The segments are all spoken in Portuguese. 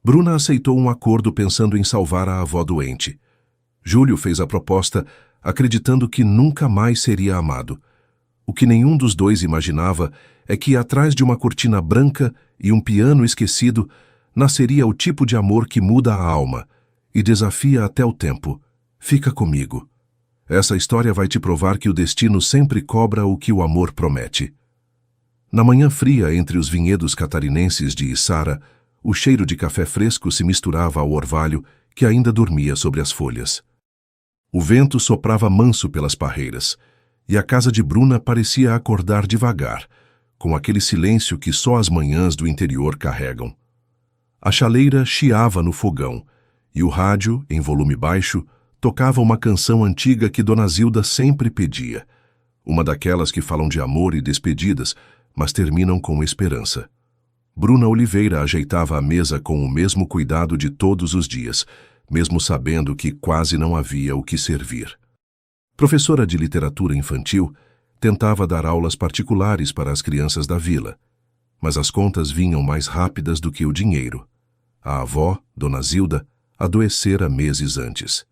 Bruna aceitou um acordo pensando em salvar a avó doente. Júlio fez a proposta acreditando que nunca mais seria amado. O que nenhum dos dois imaginava é que, atrás de uma cortina branca e um piano esquecido, nasceria o tipo de amor que muda a alma e desafia até o tempo. Fica comigo. Essa história vai te provar que o destino sempre cobra o que o amor promete. Na manhã fria entre os vinhedos catarinenses de Içara, o cheiro de café fresco se misturava ao orvalho que ainda dormia sobre as folhas. O vento soprava manso pelas parreiras, e a casa de Bruna parecia acordar devagar, com aquele silêncio que só as manhãs do interior carregam. A chaleira chiava no fogão, e o rádio, em volume baixo, tocava uma canção antiga que Dona Zilda sempre pedia, uma daquelas que falam de amor e despedidas, mas terminam com esperança. Bruna Oliveira ajeitava a mesa com o mesmo cuidado de todos os dias, mesmo sabendo que quase não havia o que servir. Professora de literatura infantil, tentava dar aulas particulares para as crianças da vila, mas as contas vinham mais rápidas do que o dinheiro. A avó, Dona Zilda, adoecera meses antes.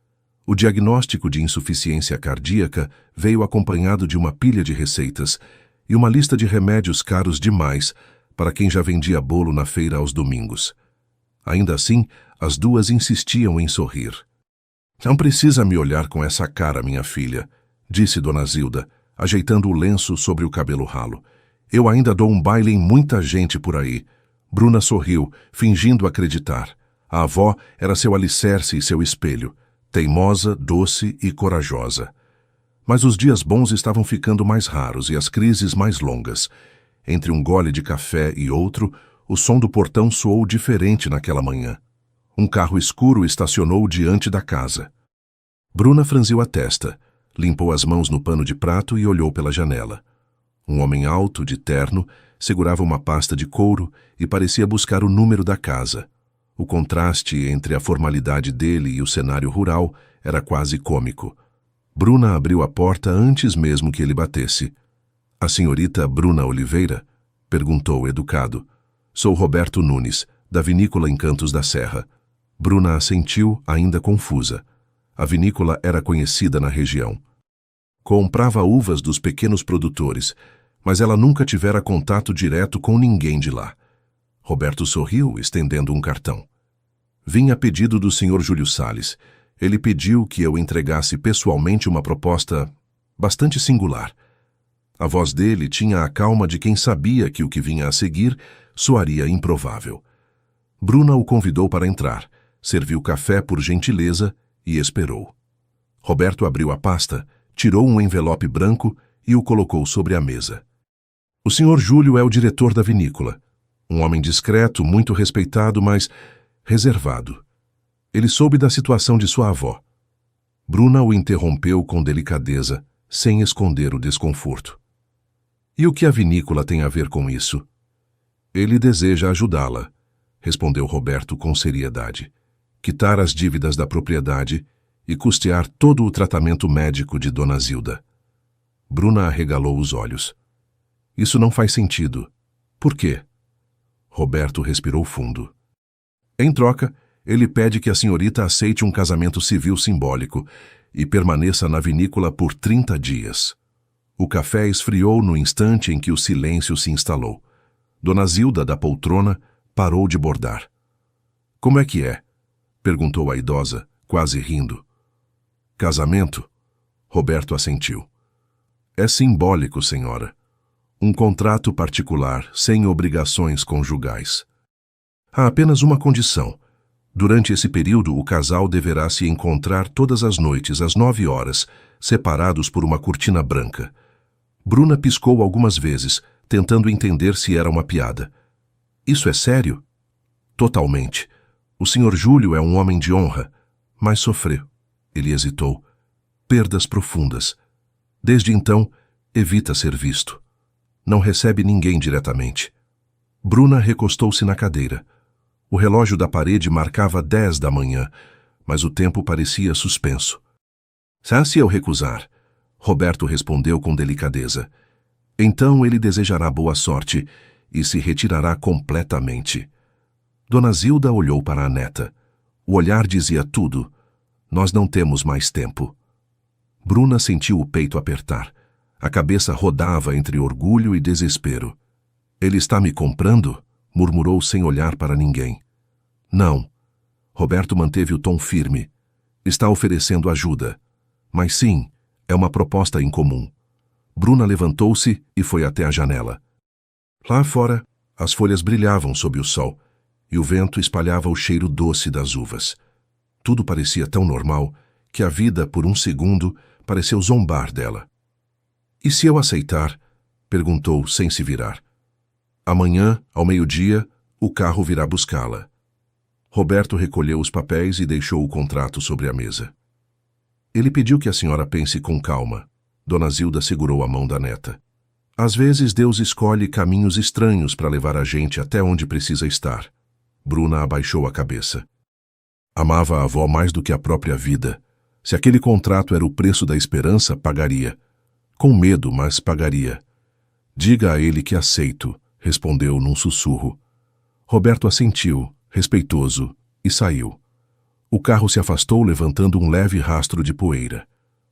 O diagnóstico de insuficiência cardíaca veio acompanhado de uma pilha de receitas e uma lista de remédios caros demais para quem já vendia bolo na feira aos domingos. Ainda assim, as duas insistiam em sorrir. "Não precisa me olhar com essa cara, minha filha", disse Dona Zilda, ajeitando o lenço sobre o cabelo ralo. "Eu ainda dou um baile em muita gente por aí." Bruna sorriu, fingindo acreditar. A avó era seu alicerce e seu espelho, teimosa, doce e corajosa. Mas os dias bons estavam ficando mais raros e as crises mais longas. Entre um gole de café e outro, o som do portão soou diferente naquela manhã. Um carro escuro estacionou diante da casa. Bruna franziu a testa, limpou as mãos no pano de prato e olhou pela janela. Um homem alto, de terno, segurava uma pasta de couro e parecia buscar o número da casa. O contraste entre a formalidade dele e o cenário rural era quase cômico. Bruna abriu a porta antes mesmo que ele batesse. "A senhorita Bruna Oliveira?" perguntou, educado. "Sou Roberto Nunes, da vinícola Encantos da Serra." Bruna assentiu, ainda confusa. A vinícola era conhecida na região. Comprava uvas dos pequenos produtores, mas ela nunca tivera contato direto com ninguém de lá. Roberto sorriu, estendendo um cartão. "Vim a pedido do Sr. Júlio Salles. Ele pediu que eu entregasse pessoalmente uma proposta bastante singular." A voz dele tinha a calma de quem sabia que o que vinha a seguir soaria improvável. Bruna o convidou para entrar, serviu café por gentileza e esperou. Roberto abriu a pasta, tirou um envelope branco e o colocou sobre a mesa. "O Sr. Júlio é o diretor da vinícola. Um homem discreto, muito respeitado, mas reservado. Ele soube da situação de sua avó." Bruna o interrompeu com delicadeza, sem esconder o desconforto. "E o que a vinícola tem a ver com isso?" "Ele deseja ajudá-la", respondeu Roberto com seriedade. "Quitar as dívidas da propriedade e custear todo o tratamento médico de Dona Zilda." Bruna arregalou os olhos. "Isso não faz sentido. Por quê?" Roberto respirou fundo. "Em troca, ele pede que a senhorita aceite um casamento civil simbólico e permaneça na vinícola por 30 dias. O café esfriou no instante em que o silêncio se instalou. Dona Zilda, da poltrona, parou de bordar. "Como é que é?" perguntou a idosa, quase rindo. "Casamento?" Roberto assentiu. "É simbólico, senhora. Um contrato particular, sem obrigações conjugais. Há apenas uma condição. Durante esse período, o casal deverá se encontrar todas as noites, às 9 horas, separados por uma cortina branca." Bruna piscou algumas vezes, tentando entender se era uma piada. "Isso é sério?" "Totalmente. O Sr. Júlio é um homem de honra, mas sofreu." Ele hesitou. "Perdas profundas. Desde então, evita ser visto. Não recebe ninguém diretamente." Bruna recostou-se na cadeira. O relógio da parede marcava 10 da manhã, mas o tempo parecia suspenso. "Se eu recusar?" Roberto respondeu com delicadeza. "Então ele desejará boa sorte e se retirará completamente." Dona Zilda olhou para a neta. O olhar dizia tudo. Nós não temos mais tempo. Bruna sentiu o peito apertar. A cabeça rodava entre orgulho e desespero. Ele está me comprando? Murmurou sem olhar para ninguém. Não. Roberto manteve o tom firme. Está oferecendo ajuda. Mas sim, é uma proposta incomum. Bruna levantou-se e foi até a janela. Lá fora, as folhas brilhavam sob o sol, e o vento espalhava o cheiro doce das uvas. Tudo parecia tão normal que a vida, por um segundo, pareceu zombar dela. E se eu aceitar? Perguntou sem se virar. Amanhã, ao meio-dia, o carro virá buscá-la. Roberto recolheu os papéis e deixou o contrato sobre a mesa. Ele pediu que a senhora pense com calma. Dona Zilda segurou a mão da neta. Às vezes Deus escolhe caminhos estranhos para levar a gente até onde precisa estar. Bruna abaixou a cabeça. Amava a avó mais do que a própria vida. Se aquele contrato era o preço da esperança, pagaria. Com medo, mas pagaria. Diga a ele que aceito, respondeu num sussurro. Roberto assentiu, respeitoso, e saiu. O carro se afastou levantando um leve rastro de poeira.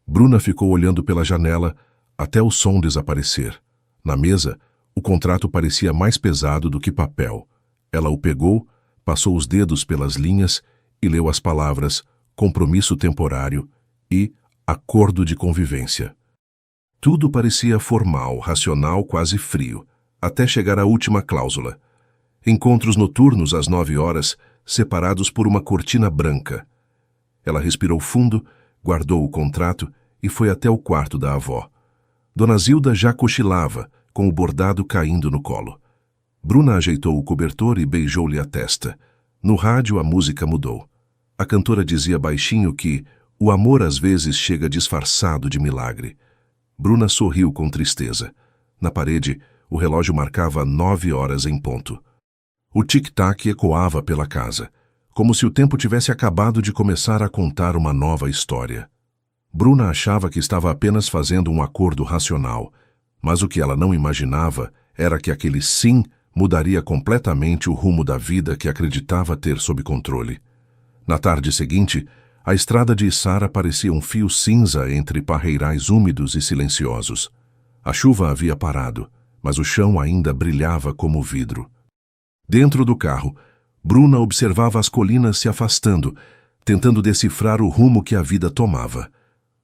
Bruna ficou olhando pela janela até o som desaparecer. Na mesa, o contrato parecia mais pesado do que papel. Ela o pegou, passou os dedos pelas linhas e leu as palavras compromisso temporário e acordo de convivência. Tudo parecia formal, racional, quase frio, até chegar à última cláusula. Encontros noturnos às 9 horas, separados por uma cortina branca. Ela respirou fundo, guardou o contrato e foi até o quarto da avó. Dona Zilda já cochilava, com o bordado caindo no colo. Bruna ajeitou o cobertor e beijou-lhe a testa. No rádio a música mudou. A cantora dizia baixinho que o amor às vezes chega disfarçado de milagre. Bruna sorriu com tristeza. Na parede, o relógio marcava 9 horas em ponto. O tic-tac ecoava pela casa, como se o tempo tivesse acabado de começar a contar uma nova história. Bruna achava que estava apenas fazendo um acordo racional, mas o que ela não imaginava era que aquele sim mudaria completamente o rumo da vida que acreditava ter sob controle. Na tarde seguinte, a estrada de Içara parecia um fio cinza entre parreirais úmidos e silenciosos. A chuva havia parado, mas o chão ainda brilhava como vidro. Dentro do carro, Bruna observava as colinas se afastando, tentando decifrar o rumo que a vida tomava.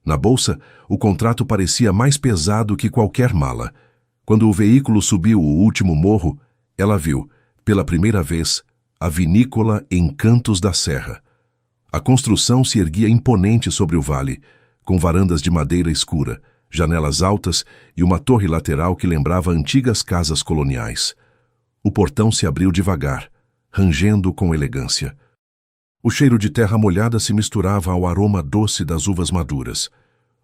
Na bolsa, o contrato parecia mais pesado que qualquer mala. Quando o veículo subiu o último morro, ela viu, pela primeira vez, a vinícola Encantos da Serra. A construção se erguia imponente sobre o vale, com varandas de madeira escura, janelas altas e uma torre lateral que lembrava antigas casas coloniais. O portão se abriu devagar, rangendo com elegância. O cheiro de terra molhada se misturava ao aroma doce das uvas maduras.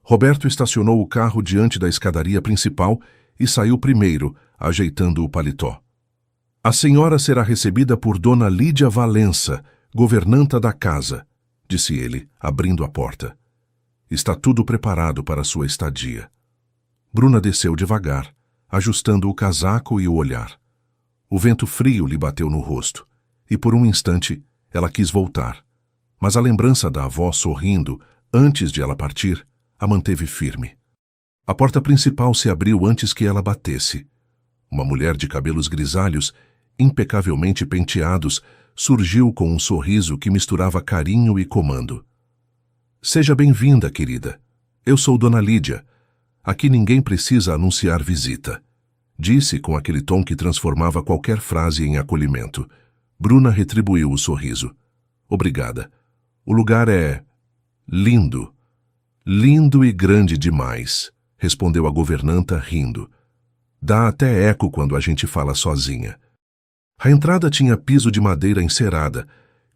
Roberto estacionou o carro diante da escadaria principal e saiu primeiro, ajeitando o paletó. A senhora será recebida por Dona Lídia Valença, governanta da casa, disse ele, abrindo a porta. Está tudo preparado para sua estadia. Bruna desceu devagar, ajustando o casaco e o olhar. O vento frio lhe bateu no rosto, e por um instante ela quis voltar. Mas a lembrança da avó sorrindo, antes de ela partir, a manteve firme. A porta principal se abriu antes que ela batesse. Uma mulher de cabelos grisalhos, impecavelmente penteados, surgiu com um sorriso que misturava carinho e comando. Seja bem-vinda, querida. Eu sou Dona Lídia. Aqui ninguém precisa anunciar visita. Disse com aquele tom que transformava qualquer frase em acolhimento. Bruna retribuiu o sorriso. Obrigada. O lugar é lindo. Lindo e grande demais, respondeu a governanta rindo. Dá até eco quando a gente fala sozinha. A entrada tinha piso de madeira encerada,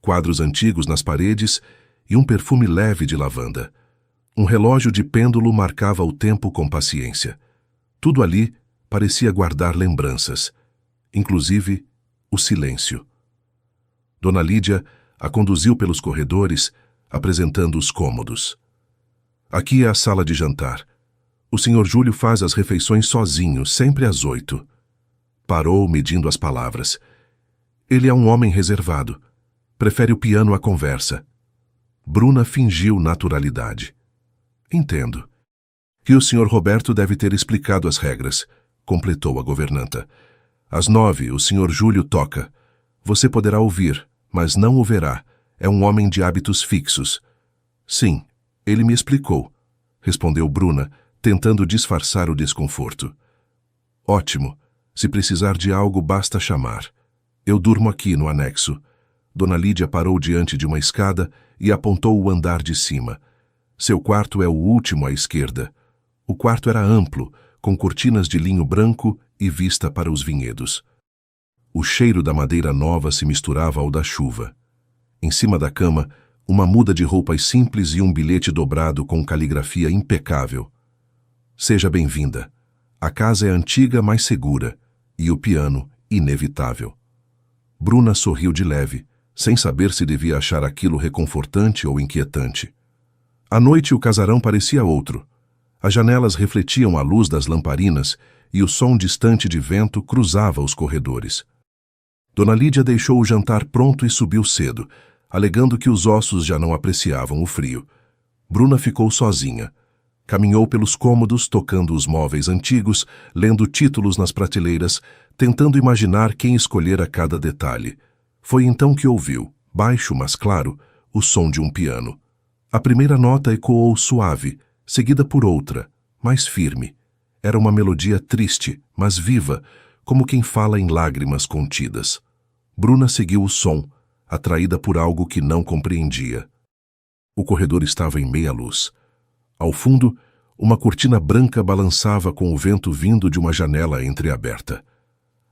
quadros antigos nas paredes e um perfume leve de lavanda. Um relógio de pêndulo marcava o tempo com paciência. Tudo ali parecia guardar lembranças, inclusive o silêncio. Dona Lídia a conduziu pelos corredores, apresentando os cômodos. Aqui é a sala de jantar. O Sr. Júlio faz as refeições sozinho, sempre às 8. Parou, medindo as palavras. Ele é um homem reservado. Prefere o piano à conversa. Bruna fingiu naturalidade. Entendo. Que o Sr. Roberto deve ter explicado as regras, completou a governanta. Às 9, o Sr. Júlio toca. Você poderá ouvir, mas não o verá. É um homem de hábitos fixos. Sim, ele me explicou, respondeu Bruna, tentando disfarçar o desconforto. Ótimo. Se precisar de algo, basta chamar. Eu durmo aqui no anexo. Dona Lídia parou diante de uma escada e apontou o andar de cima. Seu quarto é o último à esquerda. O quarto era amplo, com cortinas de linho branco e vista para os vinhedos. O cheiro da madeira nova se misturava ao da chuva. Em cima da cama, uma muda de roupas simples e um bilhete dobrado com caligrafia impecável. Seja bem-vinda. A casa é antiga, mas segura, e o piano, inevitável. Bruna sorriu de leve, sem saber se devia achar aquilo reconfortante ou inquietante. À noite o casarão parecia outro. As janelas refletiam a luz das lamparinas e o som distante de vento cruzava os corredores. Dona Lídia deixou o jantar pronto e subiu cedo, alegando que os ossos já não apreciavam o frio. Bruna ficou sozinha. Caminhou pelos cômodos, tocando os móveis antigos, lendo títulos nas prateleiras, tentando imaginar quem escolhera cada detalhe. Foi então que ouviu, baixo mas claro, o som de um piano. A primeira nota ecoou suave, seguida por outra, mais firme. Era uma melodia triste, mas viva, como quem fala em lágrimas contidas. Bruna seguiu o som, atraída por algo que não compreendia. O corredor estava em meia luz. Ao fundo, uma cortina branca balançava com o vento vindo de uma janela entreaberta.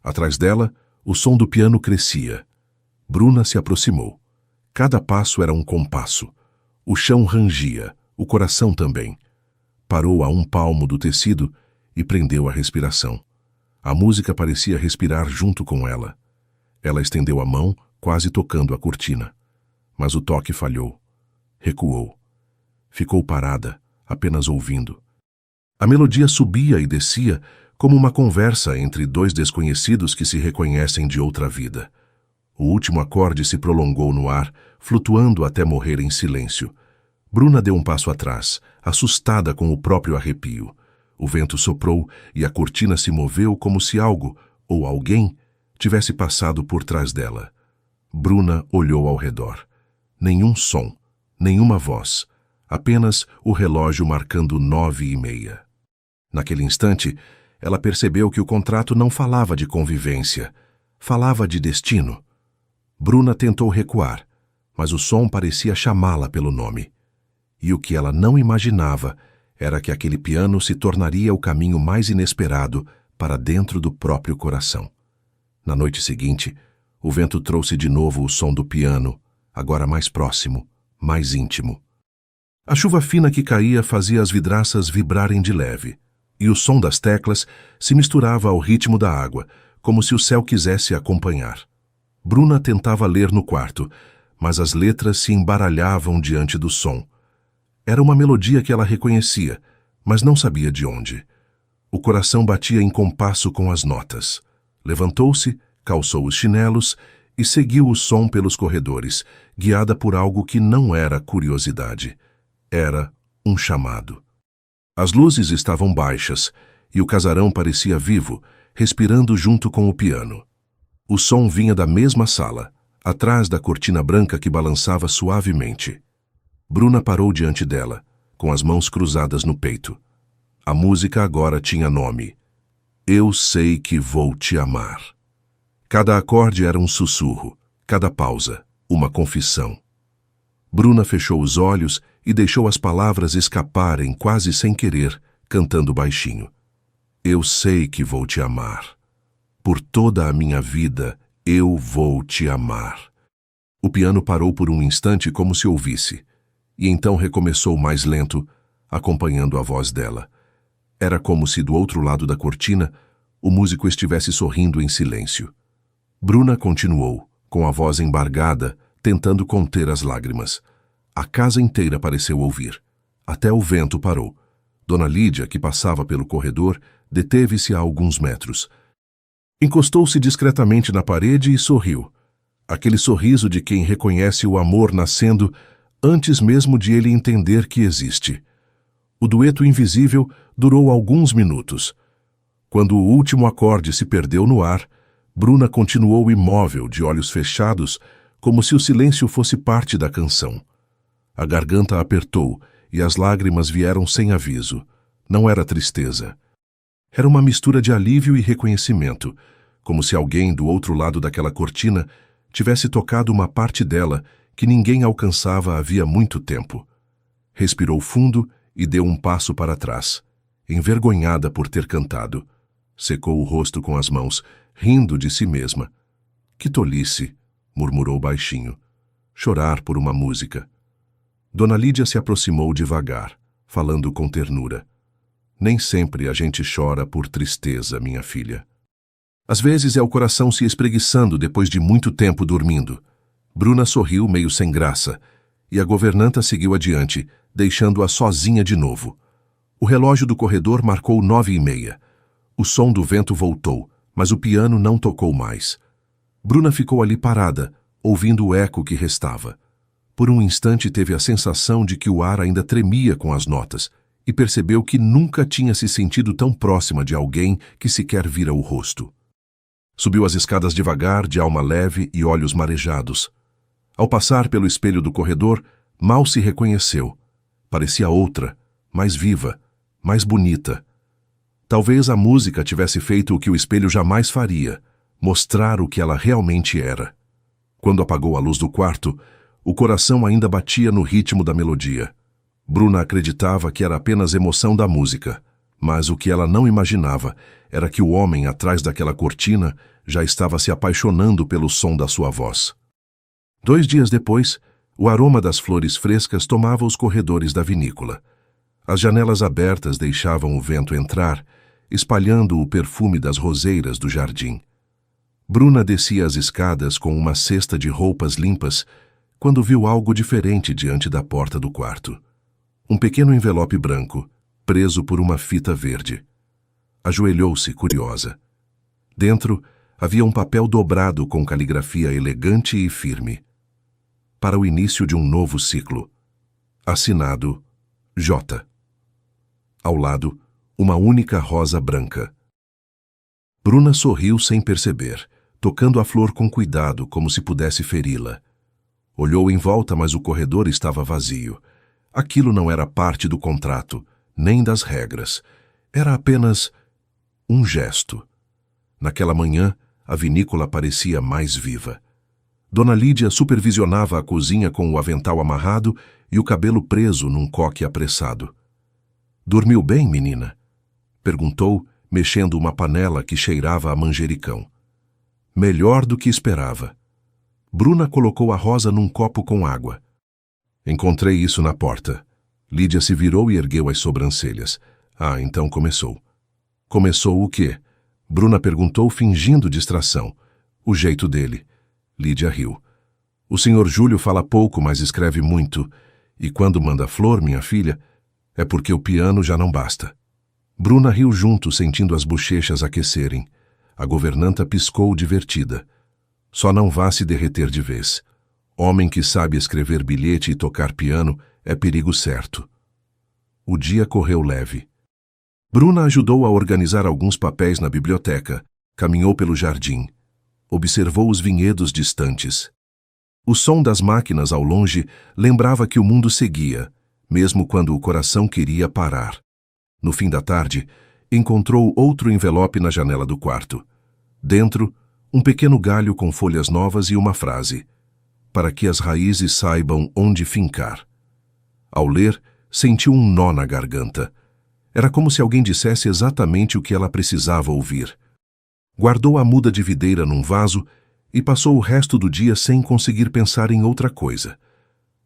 Atrás dela, o som do piano crescia. Bruna se aproximou. Cada passo era um compasso. O chão rangia, o coração também. Parou a um palmo do tecido e prendeu a respiração. A música parecia respirar junto com ela. Ela estendeu a mão, quase tocando a cortina. Mas o toque falhou. Recuou. Ficou parada, apenas ouvindo. A melodia subia e descia como uma conversa entre dois desconhecidos que se reconhecem de outra vida. O último acorde se prolongou no ar, flutuando até morrer em silêncio. Bruna deu um passo atrás, assustada com o próprio arrepio. O vento soprou e a cortina se moveu como se algo, ou alguém, tivesse passado por trás dela. Bruna olhou ao redor. Nenhum som, nenhuma voz, apenas o relógio marcando 9h30. Naquele instante, ela percebeu que o contrato não falava de convivência, falava de destino. Bruna tentou recuar, mas o som parecia chamá-la pelo nome. E o que ela não imaginava era que aquele piano se tornaria o caminho mais inesperado para dentro do próprio coração. Na noite seguinte, o vento trouxe de novo o som do piano, agora mais próximo, mais íntimo. A chuva fina que caía fazia as vidraças vibrarem de leve, e o som das teclas se misturava ao ritmo da água, como se o céu quisesse acompanhar. Bruna tentava ler no quarto, mas as letras se embaralhavam diante do som. Era uma melodia que ela reconhecia, mas não sabia de onde. O coração batia em compasso com as notas. Levantou-se, calçou os chinelos e seguiu o som pelos corredores, guiada por algo que não era curiosidade. Era um chamado. As luzes estavam baixas e o casarão parecia vivo, respirando junto com o piano. O som vinha da mesma sala, atrás da cortina branca que balançava suavemente. Bruna parou diante dela, com as mãos cruzadas no peito. A música agora tinha nome. Eu sei que vou te amar. Cada acorde era um sussurro, cada pausa, uma confissão. Bruna fechou os olhos e deixou as palavras escaparem quase sem querer, cantando baixinho. Eu sei que vou te amar. Por toda a minha vida, eu vou te amar. O piano parou por um instante como se ouvisse, e então recomeçou mais lento, acompanhando a voz dela. Era como se do outro lado da cortina, o músico estivesse sorrindo em silêncio. Bruna continuou, com a voz embargada, tentando conter as lágrimas. A casa inteira pareceu ouvir. Até o vento parou. Dona Lídia, que passava pelo corredor, deteve-se a alguns metros. Encostou-se discretamente na parede e sorriu. Aquele sorriso de quem reconhece o amor nascendo antes mesmo de ele entender que existe. O dueto invisível durou alguns minutos. Quando o último acorde se perdeu no ar, Bruna continuou imóvel, de olhos fechados, como se o silêncio fosse parte da canção. A garganta apertou e as lágrimas vieram sem aviso. Não era tristeza. Era uma mistura de alívio e reconhecimento, como se alguém do outro lado daquela cortina tivesse tocado uma parte dela que ninguém alcançava havia muito tempo. Respirou fundo e deu um passo para trás, envergonhada por ter cantado. Secou o rosto com as mãos, rindo de si mesma. Que tolice, murmurou baixinho. Chorar por uma música. Dona Lídia se aproximou devagar, falando com ternura. Nem sempre a gente chora por tristeza, minha filha. Às vezes é o coração se espreguiçando depois de muito tempo dormindo. Bruna sorriu meio sem graça, e a governanta seguiu adiante, deixando-a sozinha de novo. O relógio do corredor marcou 9h30. O som do vento voltou, mas o piano não tocou mais. Bruna ficou ali parada, ouvindo o eco que restava. Por um instante teve a sensação de que o ar ainda tremia com as notas, e percebeu que nunca tinha se sentido tão próxima de alguém que sequer vira o rosto. Subiu as escadas devagar, de alma leve e olhos marejados. Ao passar pelo espelho do corredor, mal se reconheceu. Parecia outra, mais viva, mais bonita. Talvez a música tivesse feito o que o espelho jamais faria, mostrar o que ela realmente era. Quando apagou a luz do quarto, o coração ainda batia no ritmo da melodia. Bruna acreditava que era apenas emoção da música, mas o que ela não imaginava era que o homem atrás daquela cortina já estava se apaixonando pelo som da sua voz. 2 dias depois, o aroma das flores frescas tomava os corredores da vinícola. As janelas abertas deixavam o vento entrar, espalhando o perfume das roseiras do jardim. Bruna descia as escadas com uma cesta de roupas limpas quando viu algo diferente diante da porta do quarto. Um pequeno envelope branco, preso por uma fita verde. Ajoelhou-se, curiosa. Dentro havia um papel dobrado com caligrafia elegante e firme. Para o início de um novo ciclo. Assinado J. Ao lado, uma única rosa branca. Bruna sorriu sem perceber, tocando a flor com cuidado, como se pudesse feri-la. Olhou em volta, mas o corredor estava vazio. Aquilo não era parte do contrato, nem das regras. Era apenas um gesto. Naquela manhã, a vinícola parecia mais viva. Dona Lídia supervisionava a cozinha com o avental amarrado e o cabelo preso num coque apressado. "Dormiu bem, menina?" perguntou, mexendo uma panela que cheirava a manjericão. Melhor do que esperava. Bruna colocou a rosa num copo com água. "Encontrei isso na porta." Lídia se virou e ergueu as sobrancelhas. Ah, então começou. "Começou o quê?" Bruna perguntou, fingindo distração. "O jeito dele." Lídia riu. "O senhor Júlio fala pouco, mas escreve muito. E quando manda flor, minha filha, é porque o piano já não basta." Bruna riu junto, sentindo as bochechas aquecerem. A governanta piscou divertida. "Só não vá se derreter de vez. Homem que sabe escrever bilhete e tocar piano é perigo certo." O dia correu leve. Bruna ajudou a organizar alguns papéis na biblioteca, caminhou pelo jardim, observou os vinhedos distantes. O som das máquinas ao longe lembrava que o mundo seguia, mesmo quando o coração queria parar. No fim da tarde, encontrou outro envelope na janela do quarto. Dentro, um pequeno galho com folhas novas e uma frase: "Para que as raízes saibam onde fincar." Ao ler, sentiu um nó na garganta. Era como se alguém dissesse exatamente o que ela precisava ouvir. Guardou a muda de videira num vaso e passou o resto do dia sem conseguir pensar em outra coisa.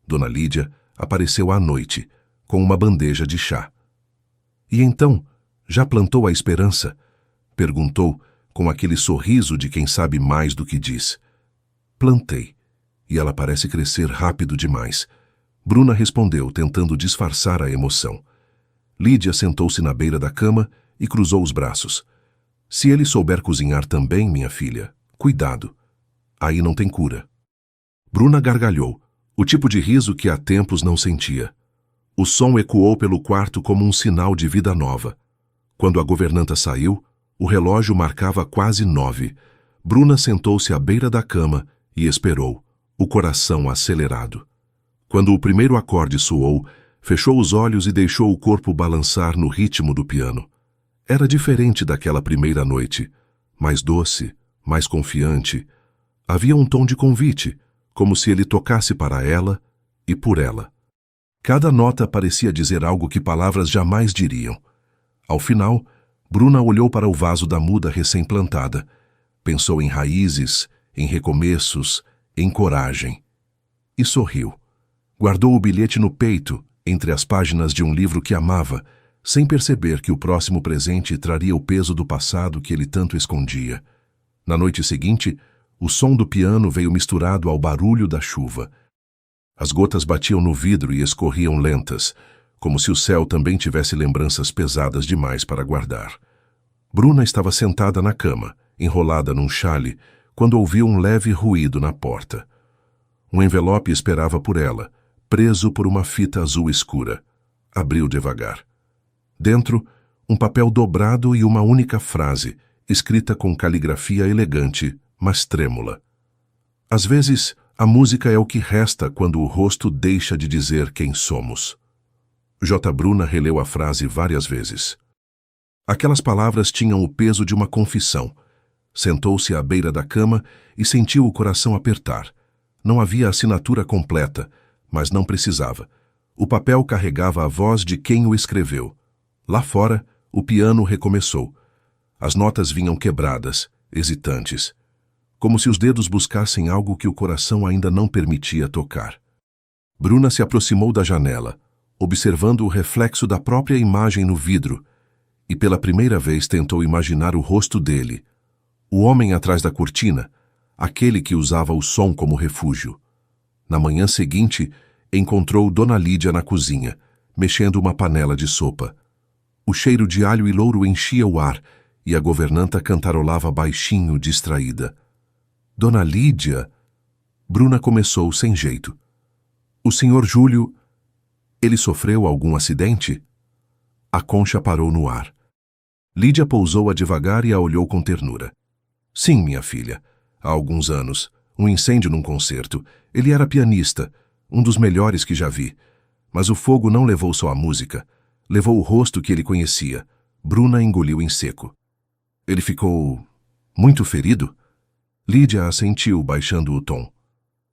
Dona Lídia apareceu à noite, com uma bandeja de chá. "E então, já plantou a esperança?" perguntou, com aquele sorriso de quem sabe mais do que diz. "Plantei, e ela parece crescer rápido demais." Bruna respondeu, tentando disfarçar a emoção. Lídia sentou-se na beira da cama e cruzou os braços. "Se ele souber cozinhar também, minha filha, cuidado." aí não tem cura. Bruna gargalhou, o tipo de riso que há tempos não sentia. O som ecoou pelo quarto como um sinal de vida nova. Quando a governanta saiu, o relógio marcava quase 9. Bruna sentou-se à beira da cama e esperou, o coração acelerado. Quando o primeiro acorde soou, fechou os olhos e deixou o corpo balançar no ritmo do piano. Era diferente daquela primeira noite, mais doce, mais confiante. Havia um tom de convite, como se ele tocasse para ela e por ela. Cada nota parecia dizer algo que palavras jamais diriam. Ao final, Bruna olhou para o vaso da muda recém-plantada. Pensou em raízes, em recomeços, em coragem. E sorriu. Guardou o bilhete no peito, entre as páginas de um livro que amava, sem perceber que o próximo presente traria o peso do passado que ele tanto escondia. Na noite seguinte, o som do piano veio misturado ao barulho da chuva. As gotas batiam no vidro e escorriam lentas, como se o céu também tivesse lembranças pesadas demais para guardar. Bruna estava sentada na cama, enrolada num xale, quando ouviu um leve ruído na porta. Um envelope esperava por ela, preso por uma fita azul escura. Abriu devagar. Dentro, um papel dobrado e uma única frase, escrita com caligrafia elegante, mas trêmula. Às vezes, a música é o que resta quando o rosto deixa de dizer quem somos. J. Bruna releu a frase várias vezes. Aquelas palavras tinham o peso de uma confissão. Sentou-se à beira da cama e sentiu o coração apertar. Não havia assinatura completa, mas não precisava. O papel carregava a voz de quem o escreveu. Lá fora, o piano recomeçou. As notas vinham quebradas, hesitantes, como se os dedos buscassem algo que o coração ainda não permitia tocar. Bruna se aproximou da janela, observando o reflexo da própria imagem no vidro, e pela primeira vez tentou imaginar o rosto dele, o homem atrás da cortina, aquele que usava o som como refúgio. Na manhã seguinte, encontrou Dona Lídia na cozinha, mexendo uma panela de sopa. O cheiro de alho e louro enchia o ar, e a governanta cantarolava baixinho, distraída. Dona Lídia... Bruna começou sem jeito. O senhor Júlio... Ele sofreu algum acidente? A concha parou no ar. Lídia pousou-a devagar e a olhou com ternura. Sim, minha filha. Há alguns anos. Um incêndio num concerto. Ele era pianista, um dos melhores que já vi. Mas o fogo não levou só a música. Levou o rosto que ele conhecia. Bruna engoliu em seco. Ele ficou... muito ferido? Lídia assentiu, baixando o tom.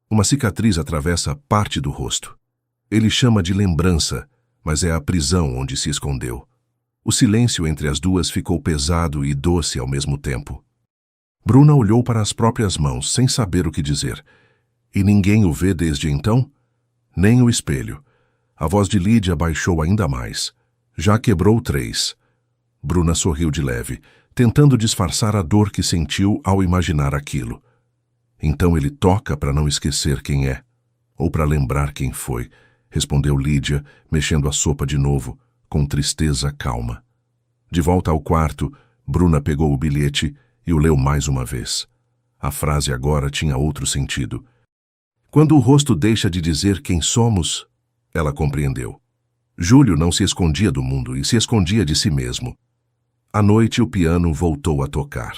Uma cicatriz atravessa parte do rosto. Ele chama de lembrança, mas é a prisão onde se escondeu. O silêncio entre as duas ficou pesado e doce ao mesmo tempo. Bruna olhou para as próprias mãos, sem saber o que dizer. E ninguém o vê desde então? Nem o espelho. A voz de Lídia baixou ainda mais. Já quebrou 3. Bruna sorriu de leve, tentando disfarçar a dor que sentiu ao imaginar aquilo. Então ele toca para não esquecer quem é, ou para lembrar quem foi, respondeu Lídia, mexendo a sopa de novo, com tristeza calma. De volta ao quarto, Bruna pegou o bilhete e o leu mais uma vez. A frase agora tinha outro sentido. Quando o rosto deixa de dizer quem somos, ela compreendeu. Júlio não se escondia do mundo e se escondia de si mesmo. À noite o piano voltou a tocar.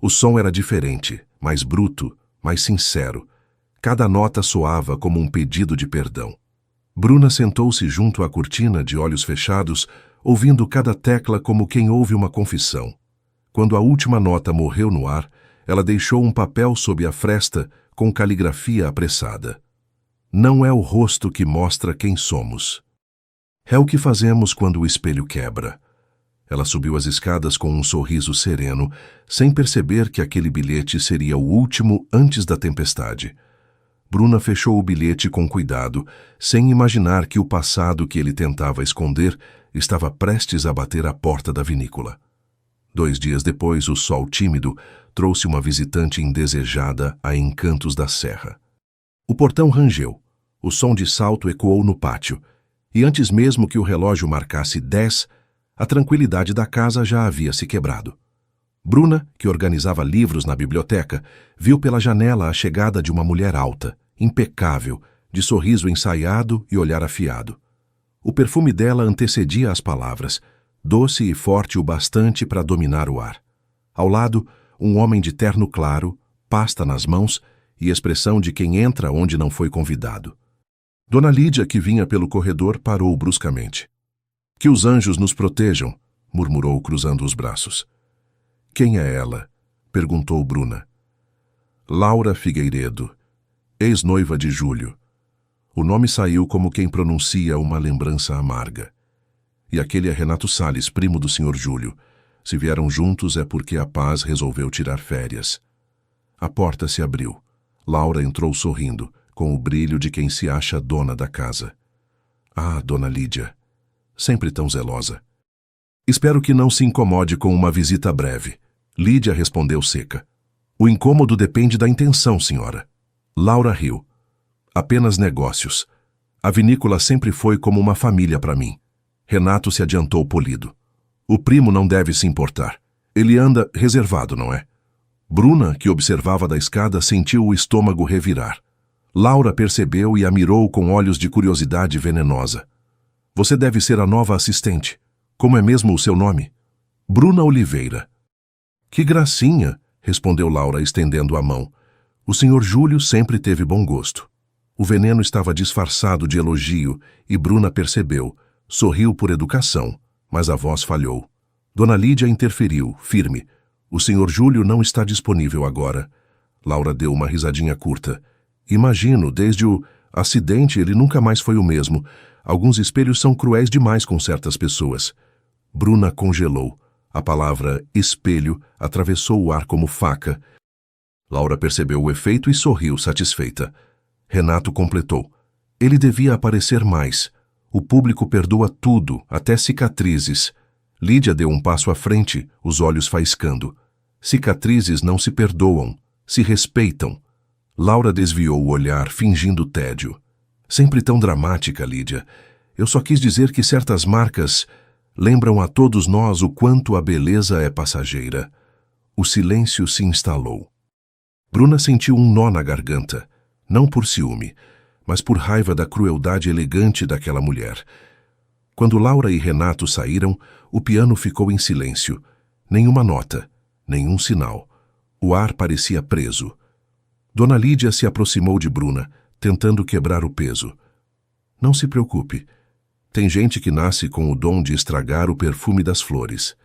O som era diferente, mais bruto, mais sincero. Cada nota soava como um pedido de perdão. Bruna sentou-se junto à cortina, de olhos fechados, ouvindo cada tecla como quem ouve uma confissão. Quando a última nota morreu no ar, ela deixou um papel sob a fresta com caligrafia apressada. Não é o rosto que mostra quem somos. É o que fazemos quando o espelho quebra. Ela subiu as escadas com um sorriso sereno, sem perceber que aquele bilhete seria o último antes da tempestade. Bruna fechou o bilhete com cuidado, sem imaginar que o passado que ele tentava esconder estava prestes a bater à porta da vinícola. 2 dias depois, o sol tímido trouxe uma visitante indesejada a Encantos da Serra. O portão rangeu, o som de salto ecoou no pátio, e antes mesmo que o relógio marcasse 10, a tranquilidade da casa já havia se quebrado. Bruna, que organizava livros na biblioteca, viu pela janela a chegada de uma mulher alta, impecável, de sorriso ensaiado e olhar afiado. O perfume dela antecedia as palavras, doce e forte o bastante para dominar o ar. Ao lado, um homem de terno claro, pasta nas mãos e expressão de quem entra onde não foi convidado. Dona Lídia, que vinha pelo corredor, parou bruscamente. "Que os anjos nos protejam", murmurou cruzando os braços. "Quem é ela?", perguntou Bruna. "Laura Figueiredo, ex-noiva de Júlio." O nome saiu como quem pronuncia uma lembrança amarga. "E aquele é Renato Salles, primo do Sr. Júlio. Se vieram juntos é porque a Paz resolveu tirar férias." A porta se abriu. Laura entrou sorrindo, com o brilho de quem se acha dona da casa. "Ah, Dona Lídia, sempre tão zelosa." "Espero que não se incomode com uma visita breve." Lídia respondeu seca. "O incômodo depende da intenção, senhora." Laura riu. "Apenas negócios. A vinícola sempre foi como uma família para mim." Renato se adiantou polido. "O primo não deve se importar. Ele anda reservado, não é?" Bruna, que observava da escada, sentiu o estômago revirar. Laura percebeu e a mirou com olhos de curiosidade venenosa. "Você deve ser a nova assistente. Como é mesmo o seu nome?" "Bruna Oliveira." "Que gracinha", respondeu Laura, estendendo a mão. O Sr. Júlio sempre teve bom gosto. O veneno estava disfarçado de elogio e Bruna percebeu. Sorriu por educação, mas a voz falhou. Dona Lídia interferiu, firme. "O Sr. Júlio não está disponível agora." Laura deu uma risadinha curta. "Imagino, desde o acidente ele nunca mais foi o mesmo. Alguns espelhos são cruéis demais com certas pessoas." Bruna congelou. A palavra espelho atravessou o ar como faca. Laura percebeu o efeito e sorriu satisfeita. Renato completou. "Ele devia aparecer mais. O público perdoa tudo, até cicatrizes." Lídia deu um passo à frente, os olhos faiscando. "Cicatrizes não se perdoam, se respeitam." Laura desviou o olhar, fingindo tédio. "Sempre tão dramática, Lídia. Eu só quis dizer que certas marcas lembram a todos nós o quanto a beleza é passageira." O silêncio se instalou. Bruna sentiu um nó na garganta, não por ciúme, mas por raiva da crueldade elegante daquela mulher. Quando Laura e Renato saíram, o piano ficou em silêncio. Nenhuma nota, nenhum sinal. O ar parecia preso. Dona Lídia se aproximou de Bruna, tentando quebrar o peso. "Não se preocupe. Tem gente que nasce com o dom de estragar o perfume das flores."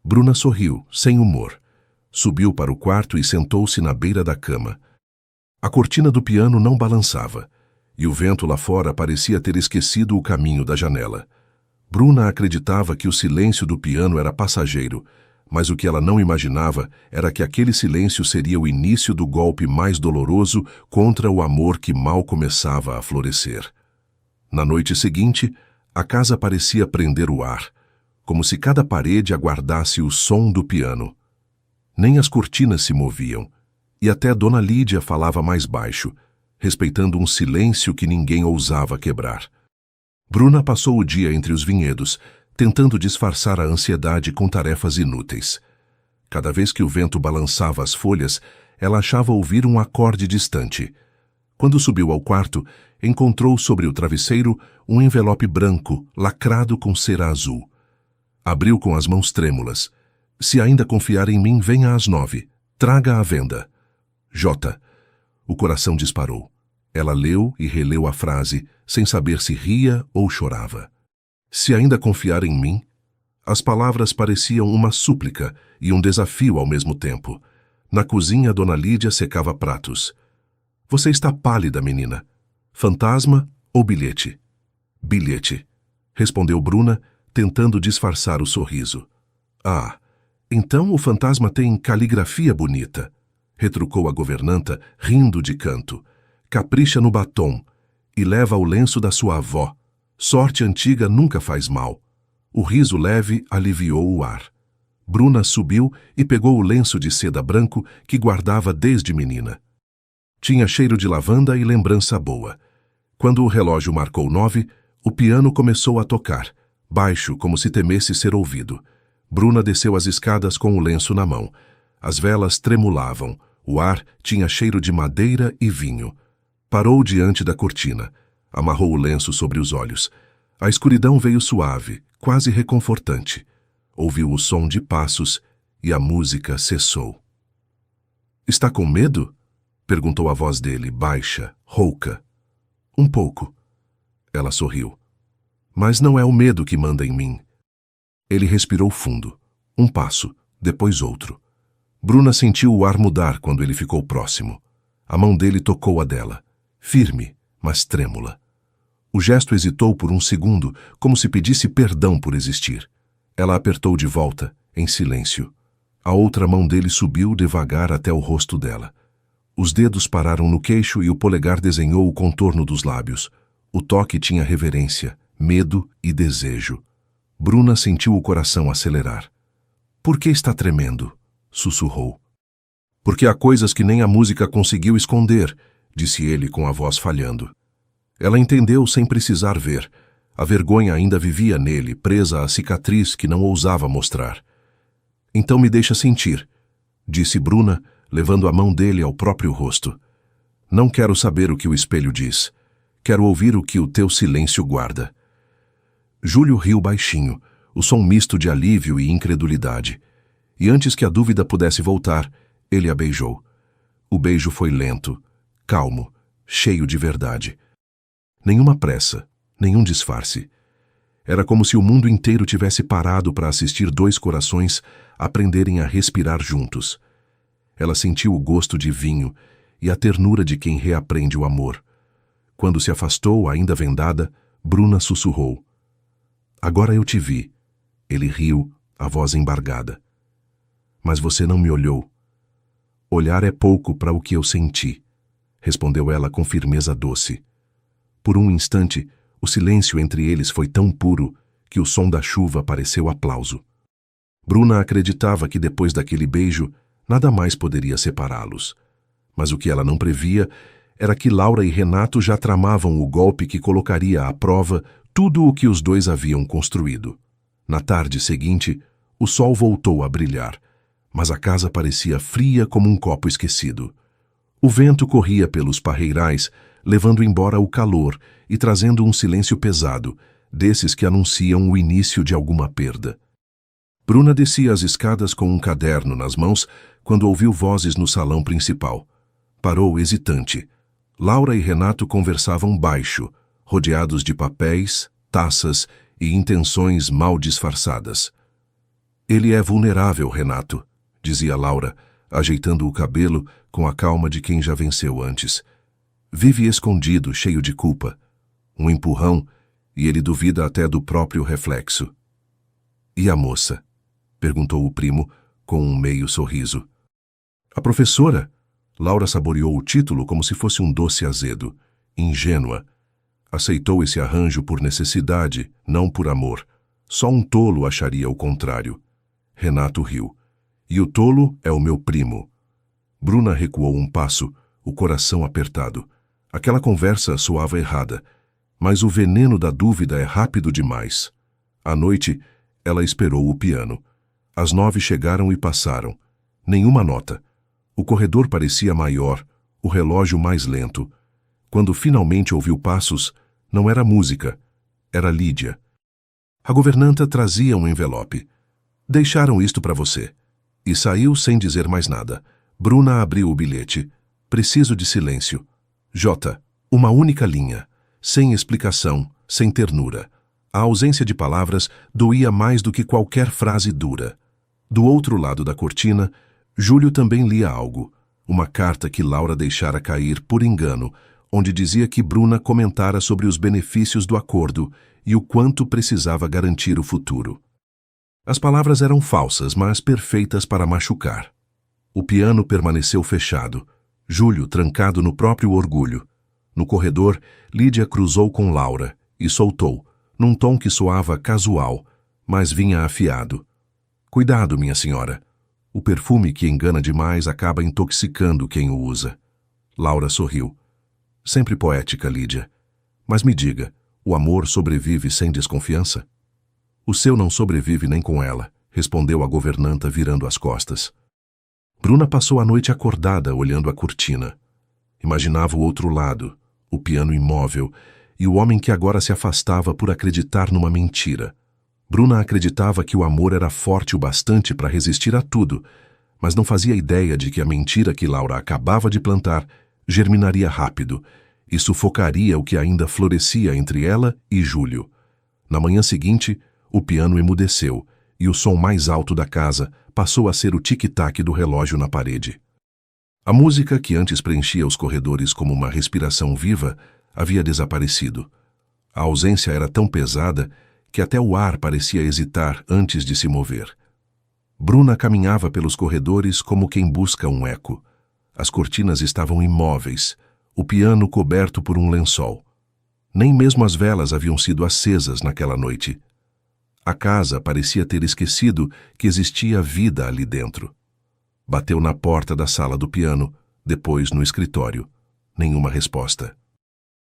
Bruna sorriu, sem humor. Subiu para o quarto e sentou-se na beira da cama. A cortina do piano não balançava, e o vento lá fora parecia ter esquecido o caminho da janela. Bruna acreditava que o silêncio do piano era passageiro, mas o que ela não imaginava era que aquele silêncio seria o início do golpe mais doloroso contra o amor que mal começava a florescer. Na noite seguinte, a casa parecia prender o ar, como se cada parede aguardasse o som do piano. Nem as cortinas se moviam, e até Dona Lídia falava mais baixo, respeitando um silêncio que ninguém ousava quebrar. Bruna passou o dia entre os vinhedos, tentando disfarçar a ansiedade com tarefas inúteis. Cada vez que o vento balançava as folhas, ela achava ouvir um acorde distante. Quando subiu ao quarto, encontrou sobre o travesseiro um envelope branco, lacrado com cera azul. Abriu com as mãos trêmulas. "Se ainda confiar em mim, venha às 9. Traga à venda. J." O coração disparou. Ela leu e releu a frase, sem saber se ria ou chorava. "Se ainda confiar em mim?" As palavras pareciam uma súplica e um desafio ao mesmo tempo. Na cozinha, Dona Lídia secava pratos. "Você está pálida, menina. Fantasma ou bilhete?" "Bilhete", respondeu Bruna, tentando disfarçar o sorriso. "Ah, então o fantasma tem caligrafia bonita", retrucou a governanta, rindo de canto. "Capricha no batom e leva o lenço da sua avó. Sorte antiga nunca faz mal." O riso leve aliviou o ar. Bruna subiu e pegou o lenço de seda branco que guardava desde menina. Tinha cheiro de lavanda e lembrança boa. Quando o relógio marcou 9, o piano começou a tocar, baixo como se temesse ser ouvido. Bruna desceu as escadas com o lenço na mão. As velas tremulavam. O ar tinha cheiro de madeira e vinho. Parou diante da cortina. Amarrou o lenço sobre os olhos. A escuridão veio suave, quase reconfortante. Ouviu o som de passos e a música cessou. "Está com medo?" perguntou a voz dele, baixa, rouca. "Um pouco." Ela sorriu. "Mas não é o medo que manda em mim." Ele respirou fundo. Um passo, depois outro. Bruna sentiu o ar mudar quando ele ficou próximo. A mão dele tocou a dela, firme, mas trêmula. O gesto hesitou por um segundo, como se pedisse perdão por existir. Ela apertou de volta, em silêncio. A outra mão dele subiu devagar até o rosto dela. Os dedos pararam no queixo e o polegar desenhou o contorno dos lábios. O toque tinha reverência, medo e desejo. Bruna sentiu o coração acelerar. "Por que está tremendo?" sussurrou. "Porque há coisas que nem a música conseguiu esconder", disse ele com a voz falhando. Ela entendeu sem precisar ver. A vergonha ainda vivia nele, presa à cicatriz que não ousava mostrar. "Então me deixa sentir", disse Bruna, levando a mão dele ao próprio rosto. "Não quero saber o que o espelho diz. Quero ouvir o que o teu silêncio guarda." Júlio riu baixinho, o som misto de alívio e incredulidade. E antes que a dúvida pudesse voltar, ele a beijou. O beijo foi lento, calmo, cheio de verdade. Nenhuma pressa, nenhum disfarce. Era como se o mundo inteiro tivesse parado para assistir dois corações aprenderem a respirar juntos. Ela sentiu o gosto de vinho e a ternura de quem reaprende o amor. Quando se afastou, ainda vendada, Bruna sussurrou. "Agora eu te vi." Ele riu, a voz embargada. "Mas você não me olhou." "Olhar é pouco para o que eu senti", respondeu ela com firmeza doce. Por um instante, o silêncio entre eles foi tão puro que o som da chuva pareceu aplauso. Bruna acreditava que depois daquele beijo, nada mais poderia separá-los. Mas o que ela não previa era que Laura e Renato já tramavam o golpe que colocaria à prova tudo o que os dois haviam construído. Na tarde seguinte, o sol voltou a brilhar, mas a casa parecia fria como um copo esquecido. O vento corria pelos parreirais, levando embora o calor e trazendo um silêncio pesado, desses que anunciam o início de alguma perda. Bruna descia as escadas com um caderno nas mãos quando ouviu vozes no salão principal. Parou hesitante. Laura e Renato conversavam baixo, rodeados de papéis, taças e intenções mal disfarçadas. "Ele é vulnerável, Renato", dizia Laura, ajeitando o cabelo com a calma de quem já venceu antes. "Vive escondido, cheio de culpa. Um empurrão, e ele duvida até do próprio reflexo." "E a moça?" perguntou o primo, com um meio sorriso. "A professora?" Laura saboreou o título como se fosse um doce azedo. Ingênua. Aceitou esse arranjo por necessidade, não por amor. Só um tolo acharia o contrário. Renato riu. "E o tolo é o meu primo." Bruna recuou um passo, o coração apertado. Aquela conversa soava errada, mas o veneno da dúvida é rápido demais. À noite, ela esperou o piano. As 9 chegaram e passaram. Nenhuma nota. O corredor parecia maior, o relógio mais lento. Quando finalmente ouviu passos, não era música, era Lídia. A governanta trazia um envelope. "Deixaram isto para você." E saiu sem dizer mais nada. Bruna abriu o bilhete. "Preciso de silêncio." J. Uma única linha. Sem explicação, sem ternura. A ausência de palavras doía mais do que qualquer frase dura. Do outro lado da cortina, Júlio também lia algo. Uma carta que Laura deixara cair por engano, onde dizia que Bruna comentara sobre os benefícios do acordo e o quanto precisava garantir o futuro. As palavras eram falsas, mas perfeitas para machucar. O piano permaneceu fechado, Júlio trancado no próprio orgulho. No corredor, Lídia cruzou com Laura e soltou, num tom que soava casual, mas vinha afiado. "Cuidado, minha senhora. O perfume que engana demais acaba intoxicando quem o usa." Laura sorriu. "Sempre poética, Lídia. Mas me diga, o amor sobrevive sem desconfiança?" "O seu não sobrevive nem com ela", respondeu a governanta virando as costas. Bruna passou a noite acordada olhando a cortina. Imaginava o outro lado, o piano imóvel, e o homem que agora se afastava por acreditar numa mentira. Bruna acreditava que o amor era forte o bastante para resistir a tudo, mas não fazia ideia de que a mentira que Laura acabava de plantar germinaria rápido e sufocaria o que ainda florescia entre ela e Júlio. Na manhã seguinte, o piano emudeceu e o som mais alto da casa passou a ser o tic-tac do relógio na parede. A música, que antes preenchia os corredores como uma respiração viva, havia desaparecido. A ausência era tão pesada que até o ar parecia hesitar antes de se mover. Bruna caminhava pelos corredores como quem busca um eco. As cortinas estavam imóveis, o piano coberto por um lençol. Nem mesmo as velas haviam sido acesas naquela noite. A casa parecia ter esquecido que existia vida ali dentro. Bateu na porta da sala do piano, depois no escritório. Nenhuma resposta.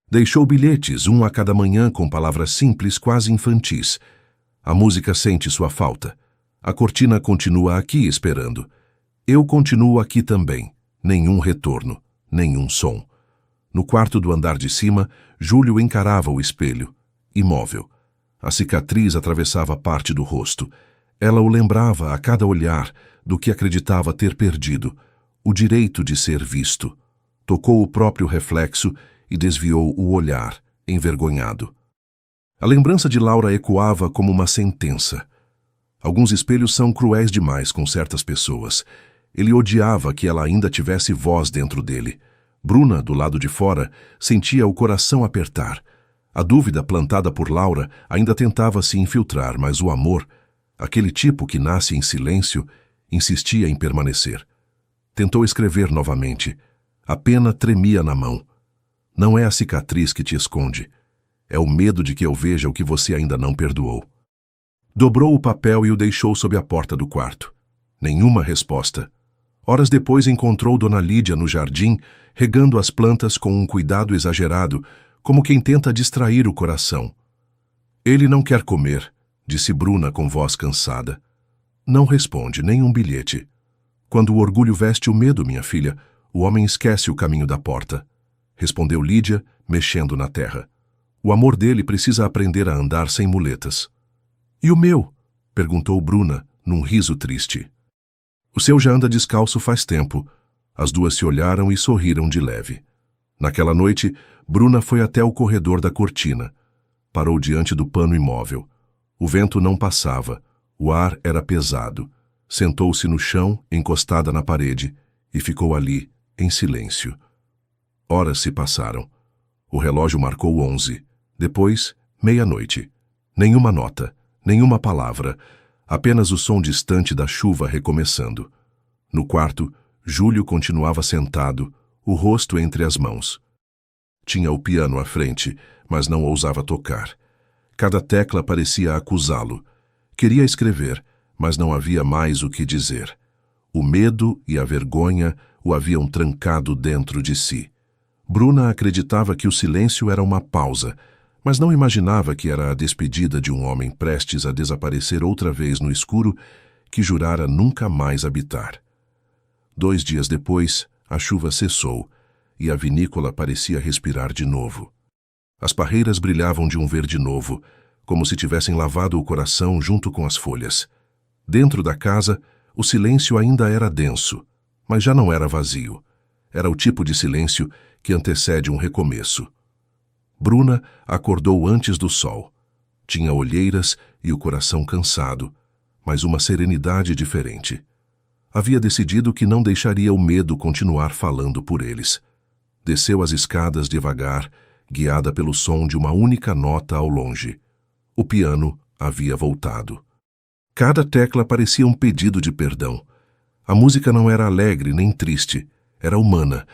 Deixou bilhetes, um a cada manhã, com palavras simples, quase infantis. A música sente sua falta. A cortina continua aqui esperando. Eu continuo aqui também. Nenhum retorno, nenhum som. No quarto do andar de cima, Júlio encarava o espelho, imóvel. A cicatriz atravessava parte do rosto. Ela o lembrava a cada olhar do que acreditava ter perdido, o direito de ser visto. Tocou o próprio reflexo e desviou o olhar, envergonhado. A lembrança de Laura ecoava como uma sentença. Alguns espelhos são cruéis demais com certas pessoas. Ele odiava que ela ainda tivesse voz dentro dele. Bruna, do lado de fora, sentia o coração apertar. A dúvida plantada por Laura ainda tentava se infiltrar, mas o amor, aquele tipo que nasce em silêncio, insistia em permanecer. Tentou escrever novamente. A pena tremia na mão. Não é a cicatriz que te esconde. É o medo de que eu veja o que você ainda não perdoou. Dobrou o papel e o deixou sob a porta do quarto. Nenhuma resposta. Horas depois encontrou Dona Lídia no jardim, regando as plantas com um cuidado exagerado, como quem tenta distrair o coração. Ele não quer comer, disse Bruna com voz cansada. Não responde, nem um bilhete. Quando o orgulho veste o medo, minha filha, o homem esquece o caminho da porta. Respondeu Lídia, mexendo na terra. O amor dele precisa aprender a andar sem muletas. E o meu? Perguntou Bruna, num riso triste. O seu já anda descalço faz tempo. As duas se olharam e sorriram de leve. Naquela noite, Bruna foi até o corredor da cortina. Parou diante do pano imóvel. O vento não passava. O ar era pesado. Sentou-se no chão, encostada na parede, e ficou ali, em silêncio. Horas se passaram. O relógio marcou 11. Depois, meia-noite. Nenhuma nota, nenhuma palavra, apenas o som distante da chuva recomeçando. No quarto, Júlio continuava sentado, o rosto entre as mãos. Tinha o piano à frente, mas não ousava tocar. Cada tecla parecia acusá-lo. Queria escrever, mas não havia mais o que dizer. O medo e a vergonha o haviam trancado dentro de si. Bruna acreditava que o silêncio era uma pausa, mas não imaginava que era a despedida de um homem prestes a desaparecer outra vez no escuro que jurara nunca mais habitar. 2 dias depois, a chuva cessou e a vinícola parecia respirar de novo. As parreiras brilhavam de um verde novo, como se tivessem lavado o coração junto com as folhas. Dentro da casa, o silêncio ainda era denso, mas já não era vazio. Era o tipo de silêncio que antecede um recomeço. Bruna acordou antes do sol. Tinha olheiras e o coração cansado, mas uma serenidade diferente. Havia decidido que não deixaria o medo continuar falando por eles. Desceu as escadas devagar, guiada pelo som de uma única nota ao longe. O piano havia voltado. Cada tecla parecia um pedido de perdão. A música não era alegre nem triste, era humana.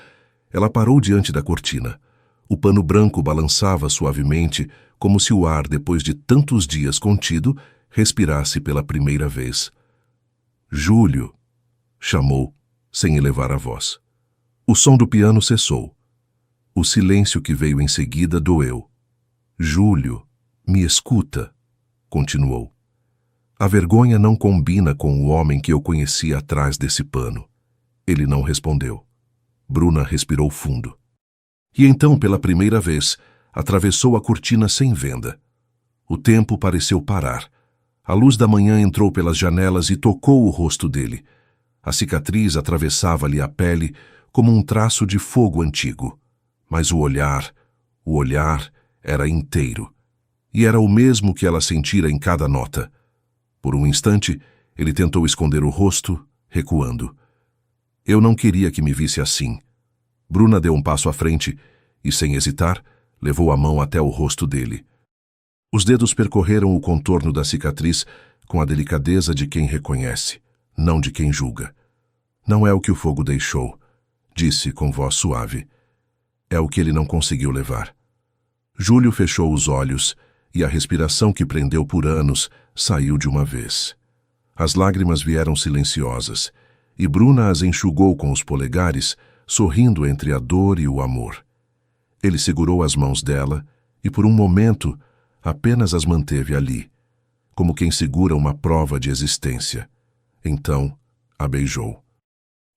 Ela parou diante da cortina. O pano branco balançava suavemente, como se o ar, depois de tantos dias contido, respirasse pela primeira vez. Júlio, chamou, sem elevar a voz. O som do piano cessou. O silêncio que veio em seguida doeu. Júlio, me escuta, continuou. A vergonha não combina com o homem que eu conhecia atrás desse pano. Ele não respondeu. Bruna respirou fundo. E então, pela primeira vez, atravessou a cortina sem venda. O tempo pareceu parar. A luz da manhã entrou pelas janelas e tocou o rosto dele. A cicatriz atravessava-lhe a pele como um traço de fogo antigo. Mas o olhar era inteiro. E era o mesmo que ela sentira em cada nota. Por um instante, ele tentou esconder o rosto, recuando. Eu não queria que me visse assim. Bruna deu um passo à frente e, sem hesitar, levou a mão até o rosto dele. Os dedos percorreram o contorno da cicatriz com a delicadeza de quem reconhece, não de quem julga. Não é o que o fogo deixou, disse com voz suave. É o que ele não conseguiu levar. Júlio fechou os olhos e a respiração que prendeu por anos saiu de uma vez. As lágrimas vieram silenciosas e Bruna as enxugou com os polegares, sorrindo entre a dor e o amor. Ele segurou as mãos dela e, por um momento, apenas as manteve ali, como quem segura uma prova de existência. Então, a beijou.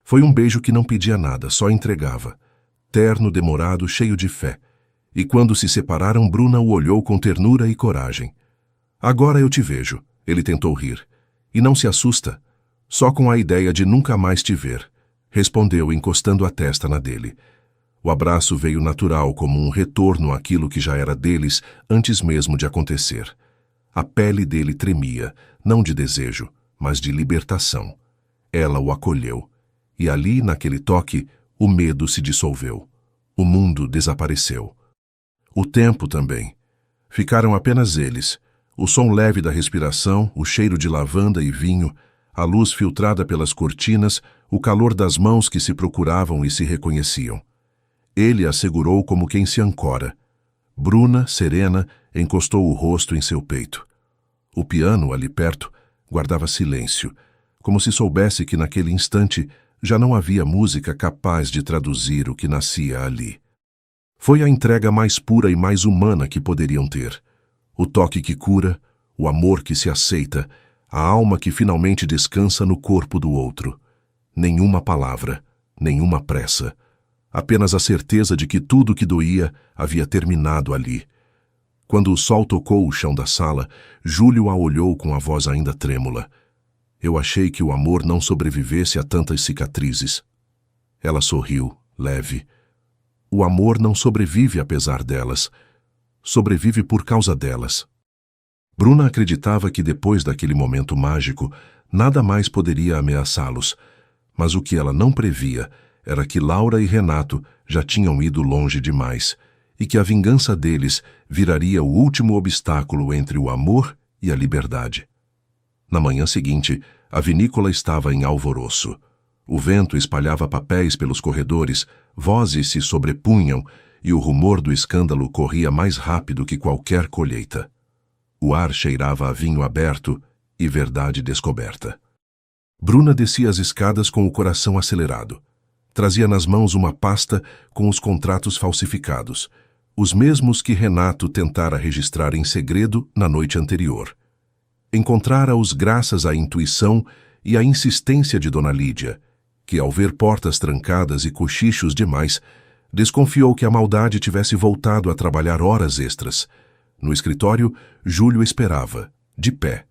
Foi um beijo que não pedia nada, só entregava. Terno, demorado, cheio de fé. E quando se separaram, Bruna o olhou com ternura e coragem. Agora eu te vejo, ele tentou rir. E não se assusta, só com a ideia de nunca mais te ver, respondeu encostando a testa na dele. O abraço veio natural como um retorno àquilo que já era deles antes mesmo de acontecer. A pele dele tremia, não de desejo, mas de libertação. Ela o acolheu. E ali, naquele toque, o medo se dissolveu. O mundo desapareceu. O tempo também. Ficaram apenas eles, o som leve da respiração, o cheiro de lavanda e vinho, a luz filtrada pelas cortinas, o calor das mãos que se procuravam e se reconheciam. Ele a segurou como quem se ancora. Bruna, serena, encostou o rosto em seu peito. O piano, ali perto, guardava silêncio, como se soubesse que naquele instante já não havia música capaz de traduzir o que nascia ali. Foi a entrega mais pura e mais humana que poderiam ter. O toque que cura, o amor que se aceita, a alma que finalmente descansa no corpo do outro. Nenhuma palavra, nenhuma pressa. Apenas a certeza de que tudo que doía havia terminado ali. Quando o sol tocou o chão da sala, Júlio a olhou com a voz ainda trêmula. Eu achei que o amor não sobrevivesse a tantas cicatrizes. Ela sorriu, leve. O amor não sobrevive apesar delas. Sobrevive por causa delas. Bruna acreditava que depois daquele momento mágico, nada mais poderia ameaçá-los. Mas o que ela não previa era que Laura e Renato já tinham ido longe demais e que a vingança deles viraria o último obstáculo entre o amor e a liberdade. Na manhã seguinte, a vinícola estava em alvoroço. O vento espalhava papéis pelos corredores, vozes se sobrepunham e o rumor do escândalo corria mais rápido que qualquer colheita. O ar cheirava a vinho aberto e verdade descoberta. Bruna descia as escadas com o coração acelerado. Trazia nas mãos uma pasta com os contratos falsificados, os mesmos que Renato tentara registrar em segredo na noite anterior. Encontrara-os graças à intuição e à insistência de Dona Lídia, que, ao ver portas trancadas e cochichos demais, desconfiou que a maldade tivesse voltado a trabalhar horas extras. No escritório, Júlio esperava, de pé.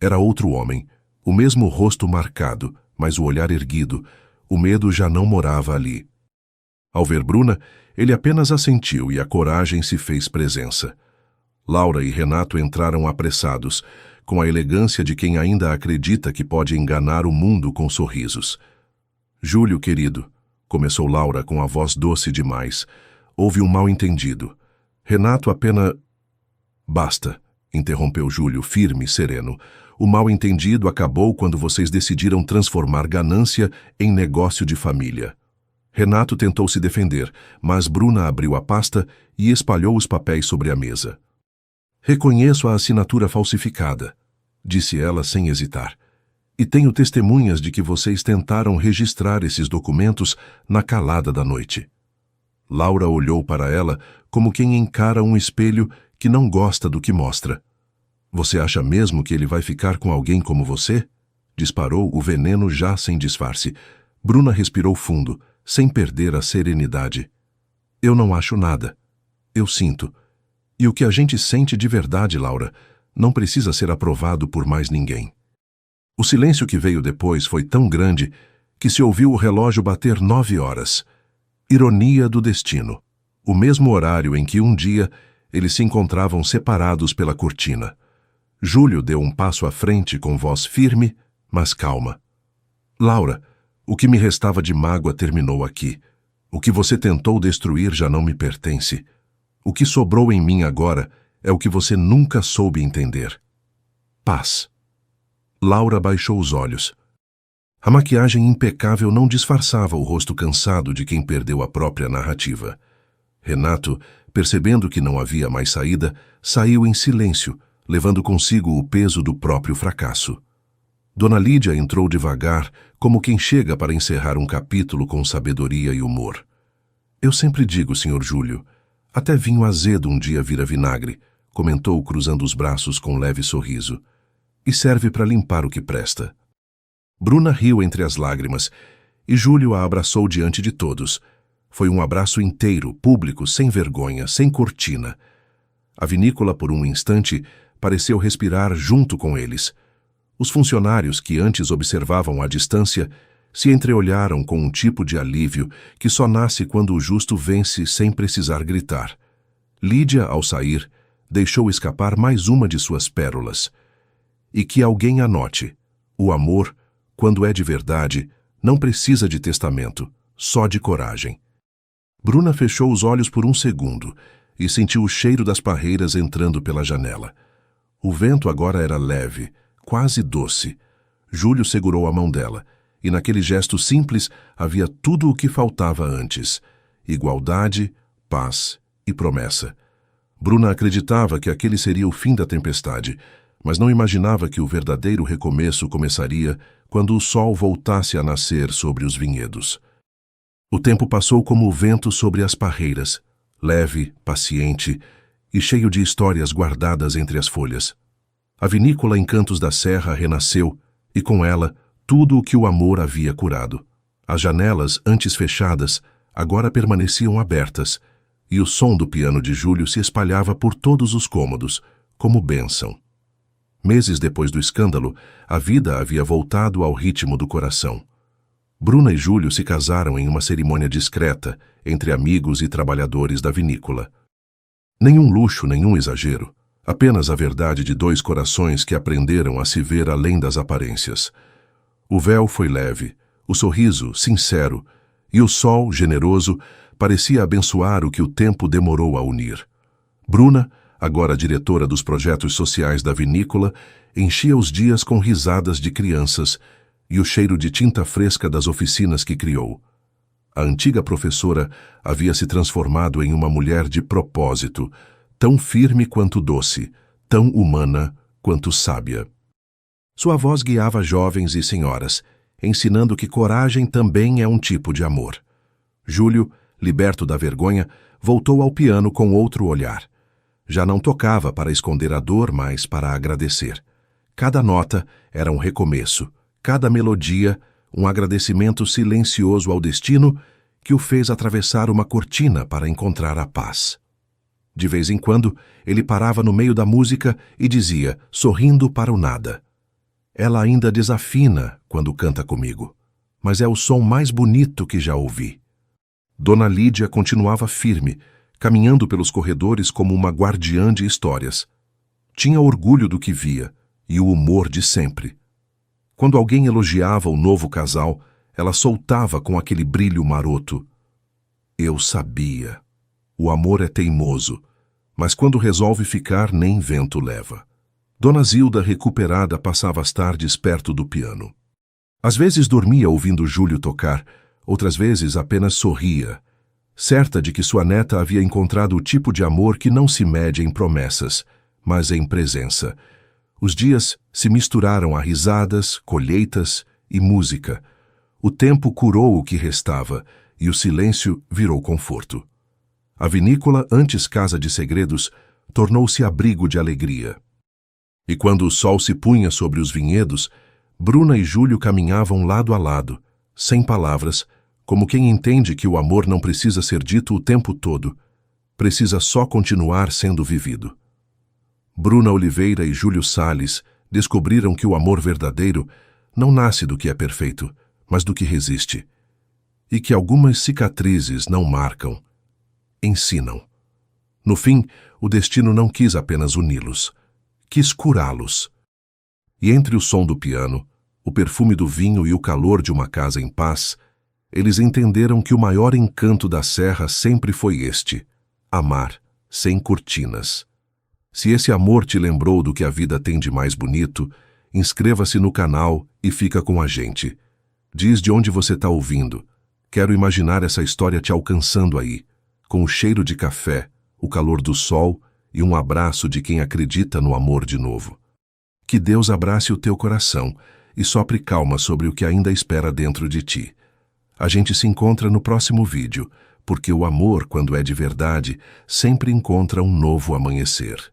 Era outro homem, o mesmo rosto marcado, mas o olhar erguido. O medo já não morava ali. Ao ver Bruna, ele apenas assentiu e a coragem se fez presença. Laura e Renato entraram apressados, com a elegância de quem ainda acredita que pode enganar o mundo com sorrisos. Júlio, querido, começou Laura com a voz doce demais. Houve um mal-entendido. Renato apenas... Basta, interrompeu Júlio, firme e sereno. O mal-entendido acabou quando vocês decidiram transformar ganância em negócio de família. Renato tentou se defender, mas Bruna abriu a pasta e espalhou os papéis sobre a mesa. Reconheço a assinatura falsificada, disse ela sem hesitar. E tenho testemunhas de que vocês tentaram registrar esses documentos na calada da noite. Laura olhou para ela como quem encara um espelho que não gosta do que mostra. Você acha mesmo que ele vai ficar com alguém como você? Disparou o veneno já sem disfarce. Bruna respirou fundo, sem perder a serenidade. Eu não acho nada. Eu sinto. E o que a gente sente de verdade, Laura, não precisa ser aprovado por mais ninguém. O silêncio que veio depois foi tão grande que se ouviu o relógio bater 9 horas. Ironia do destino. O mesmo horário em que um dia eles se encontravam separados pela cortina. Júlio deu um passo à frente com voz firme, mas calma. Laura, o que me restava de mágoa terminou aqui. O que você tentou destruir já não me pertence. O que sobrou em mim agora é o que você nunca soube entender. Paz. Laura baixou os olhos. A maquiagem impecável não disfarçava o rosto cansado de quem perdeu a própria narrativa. Renato, percebendo que não havia mais saída, saiu em silêncio, levando consigo o peso do próprio fracasso. Dona Lídia entrou devagar, como quem chega para encerrar um capítulo com sabedoria e humor. Eu sempre digo, Sr. Júlio, até vinho azedo um dia vira vinagre, comentou cruzando os braços com um leve sorriso. E serve para limpar o que presta. Bruna riu entre as lágrimas, e Júlio a abraçou diante de todos. Foi um abraço inteiro, público, sem vergonha, sem cortina. A vinícola, por um instante, pareceu respirar junto com eles. Os funcionários, que antes observavam à distância, se entreolharam com um tipo de alívio que só nasce quando o justo vence sem precisar gritar. Lídia, ao sair, deixou escapar mais uma de suas pérolas. E que alguém anote: o amor, quando é de verdade, não precisa de testamento, só de coragem. Bruna fechou os olhos por um segundo e sentiu o cheiro das parreiras entrando pela janela. O vento agora era leve, quase doce. Júlio segurou a mão dela, e naquele gesto simples havia tudo o que faltava antes: igualdade, paz e promessa. Bruna acreditava que aquele seria o fim da tempestade, mas não imaginava que o verdadeiro recomeço começaria quando o sol voltasse a nascer sobre os vinhedos. O tempo passou como o vento sobre as parreiras, leve, paciente e cheio de histórias guardadas entre as folhas. A vinícola em Cantos da Serra renasceu, e com ela tudo o que o amor havia curado. As janelas, antes fechadas, agora permaneciam abertas, e o som do piano de Júlio se espalhava por todos os cômodos, como bênção. Meses depois do escândalo, a vida havia voltado ao ritmo do coração. Bruna e Júlio se casaram em uma cerimônia discreta, entre amigos e trabalhadores da vinícola. Nenhum luxo, nenhum exagero. Apenas a verdade de dois corações que aprenderam a se ver além das aparências. O véu foi leve, o sorriso sincero, e o sol, generoso, parecia abençoar o que o tempo demorou a unir. Bruna, agora diretora dos projetos sociais da vinícola, enchia os dias com risadas de crianças e o cheiro de tinta fresca das oficinas que criou. A antiga professora havia se transformado em uma mulher de propósito, tão firme quanto doce, tão humana quanto sábia. Sua voz guiava jovens e senhoras, ensinando que coragem também é um tipo de amor. Júlio, liberto da vergonha, voltou ao piano com outro olhar. Já não tocava para esconder a dor, mas para agradecer. Cada nota era um recomeço, cada melodia um agradecimento silencioso ao destino que o fez atravessar uma cortina para encontrar a paz. De vez em quando, ele parava no meio da música e dizia, sorrindo para o nada: ela ainda desafina quando canta comigo, mas é o som mais bonito que já ouvi. Dona Lídia continuava firme, caminhando pelos corredores como uma guardiã de histórias. Tinha orgulho do que via e o humor de sempre. Quando alguém elogiava o novo casal, ela soltava com aquele brilho maroto: eu sabia. O amor é teimoso, mas quando resolve ficar, nem vento leva. Dona Zilda, recuperada, passava as tardes perto do piano. Às vezes dormia ouvindo Júlio tocar, outras vezes apenas sorria, certa de que sua neta havia encontrado o tipo de amor que não se mede em promessas, mas em presença. Os dias se misturaram a risadas, colheitas e música. O tempo curou o que restava, e o silêncio virou conforto. A vinícola, antes casa de segredos, tornou-se abrigo de alegria. E quando o sol se punha sobre os vinhedos, Bruna e Júlio caminhavam lado a lado, sem palavras, como quem entende que o amor não precisa ser dito o tempo todo, precisa só continuar sendo vivido. Bruna Oliveira e Júlio Salles descobriram que o amor verdadeiro não nasce do que é perfeito, mas do que resiste. E que algumas cicatrizes não marcam, ensinam. No fim, o destino não quis apenas uni-los, quis curá-los. E entre o som do piano, o perfume do vinho e o calor de uma casa em paz, eles entenderam que o maior encanto da Serra sempre foi este: amar, sem cortinas. Se esse amor te lembrou do que a vida tem de mais bonito, inscreva-se no canal e fica com a gente. Diz de onde você está ouvindo. Quero imaginar essa história te alcançando aí, com o cheiro de café, o calor do sol e um abraço de quem acredita no amor de novo. Que Deus abrace o teu coração e sopre calma sobre o que ainda espera dentro de ti. A gente se encontra no próximo vídeo, porque o amor, quando é de verdade, sempre encontra um novo amanhecer.